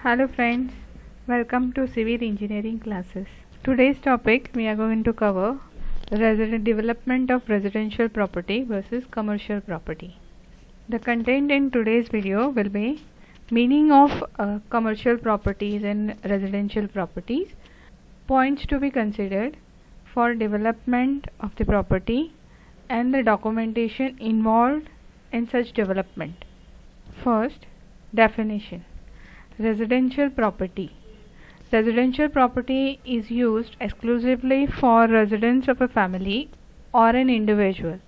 Hello friends, welcome to civil engineering classes. Today's topic we are going to cover development of residential property versus commercial property. The content in today's video will be meaning of commercial properties and residential properties, points to be considered for development of the property and the documentation involved in such development. First, definition. Residential property. Residential property is used exclusively for residence of a family or an individual.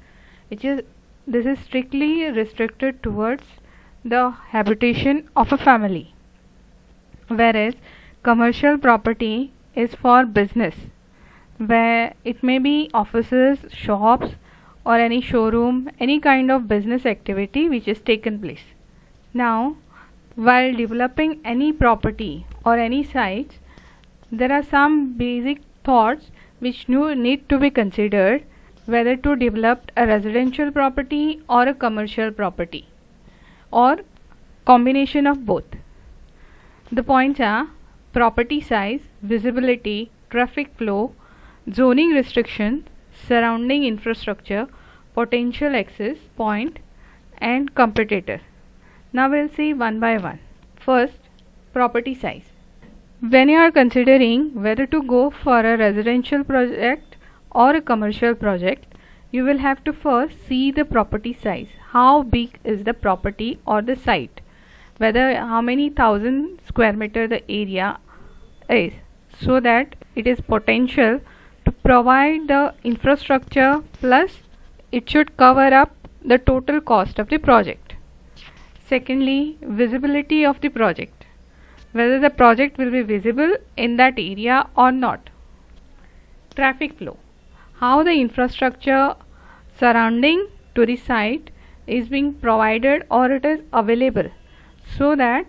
This is strictly restricted towards the habitation of a family. Whereas commercial property is for business, where it may be offices, shops, or any showroom, any kind of business activity which is taken place. Now, while developing any property or any sites, there are some basic thoughts which need to be considered whether to develop a residential property or a commercial property or combination of both. The points are property size, visibility, traffic flow, zoning restrictions, surrounding infrastructure, potential access point, and competitor. Now we'll see one by one. First, property size. When you are considering whether to go for a residential project or a commercial project, you will have to first see the property size. How big is the property or the site? Whether how many thousand square meter the area is, so that it is potential to provide the infrastructure, plus it should cover up the total cost of the project. Secondly, visibility of the project, whether the project will be visible in that area or not. Traffic flow, how the infrastructure surrounding to the site is being provided or it is available, so that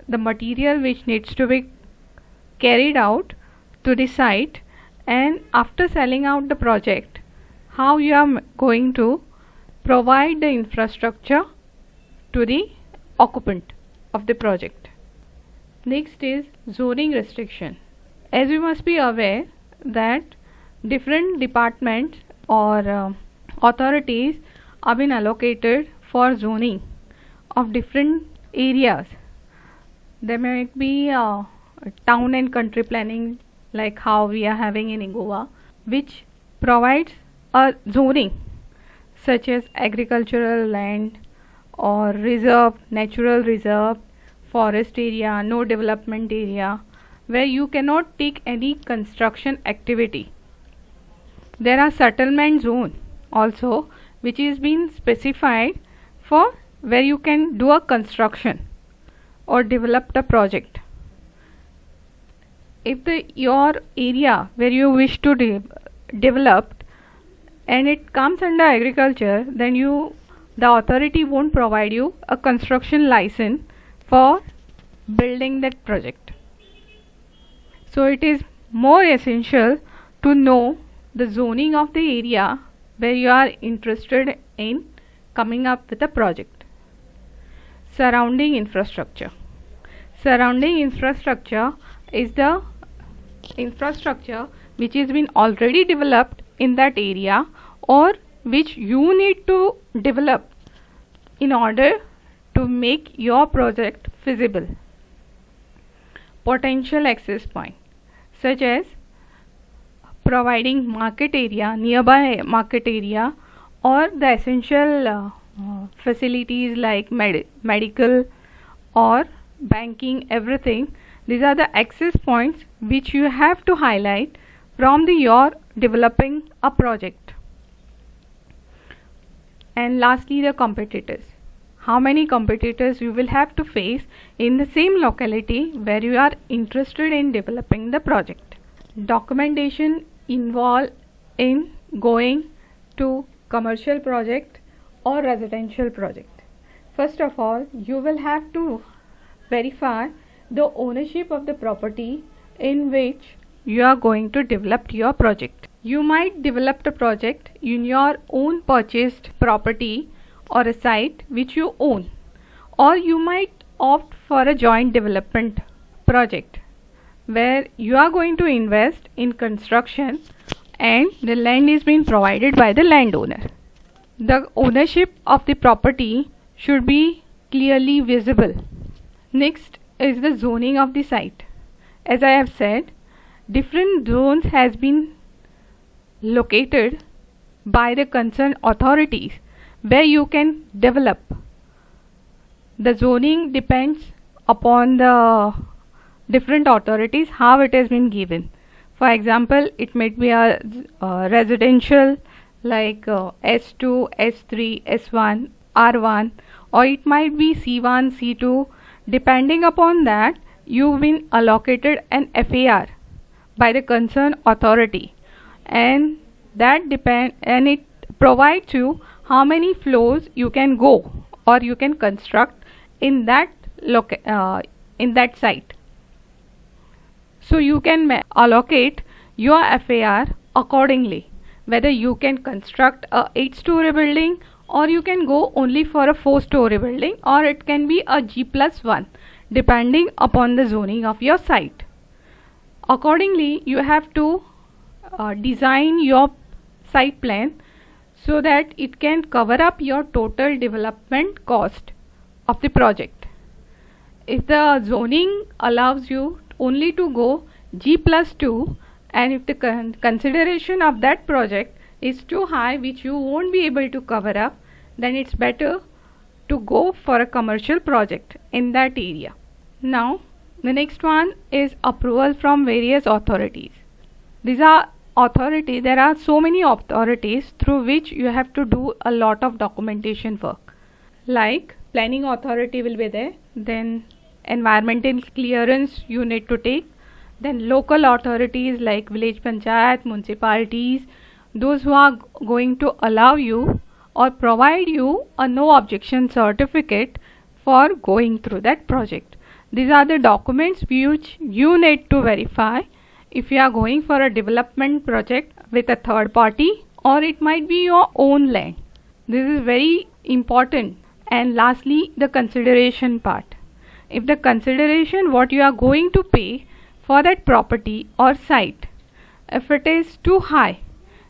the material which needs to be carried out to the site, and after selling out the project, how you are going to provide the infrastructure to the occupant of the project. Next is zoning restriction. As you must be aware that different departments or authorities have been allocated for zoning of different areas. There might be town and country planning, like how we are having in Goa, which provides a zoning such as agricultural land or reserve, natural reserve, forest area, no development area, where you cannot take any construction activity. There are settlement zone also, which is being specified for where you can do a construction or develop the project. If your area where you wish to develop and it comes under agriculture, then the authority won't provide you a construction license for building that project. So it is more essential to know the zoning of the area where you are interested in coming up with a project. Surrounding infrastructure. Surrounding infrastructure is the infrastructure which has been already developed in that area or which you need to develop in order to make your project feasible. Potential access point, such as providing market area, nearby market area, or the essential facilities like medical or banking, everything. These are the access points which you have to highlight from your developing a project. And lastly, the competitors. How many competitors you will have to face in the same locality where you are interested in developing the project. Documentation involved in going to commercial project or residential project. First of all, you will have to verify the ownership of the property in which you are going to develop your project. You might develop the project in your own purchased property or a site which you own, or you might opt for a joint development project where you are going to invest in construction and the land is being provided by the landowner. The ownership of the property should be clearly visible. Next is the zoning of the site. As I have said, different zones has been located by the concerned authorities where you can develop. The zoning depends upon the different authorities how it has been given. For example, it might be a residential like S2, S3, S1, R1, or it might be C1, C2. Depending upon that, you've been allocated an FAR by the concerned authority, and that it provides you how many floors you can go or you can construct in that site. So you can allocate your FAR accordingly, whether you can construct a 8-story building or you can go only for a 4-story building, or it can be a G+1 depending upon the zoning of your site. Accordingly, you have to design your site plan so that it can cover up your total development cost of the project. If the zoning allows you only to go G+2, and if the consideration of that project is too high which you won't be able to cover up, then it's better to go for a commercial project in that area. Now the next one is approval from various authorities. These are authorities. There are so many authorities through which you have to do a lot of documentation work. Like planning authority will be there, then environmental clearance you need to take, then local authorities like village panchayat, municipalities, those who are going to allow you or provide you a no objection certificate for going through that project. These are the documents which you need to verify if you are going for a development project with a third party, or it might be your own land. This is very important. And lastly, the consideration part. If the consideration what you are going to pay for that property or site, if it is too high,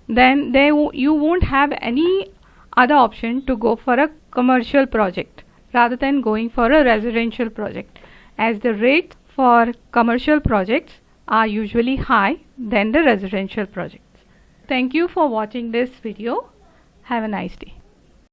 then you won't have any other option to go for a commercial project rather than going for a residential project, as the rates for commercial projects are usually high than the residential projects. Thank you for watching this video. Have a nice day.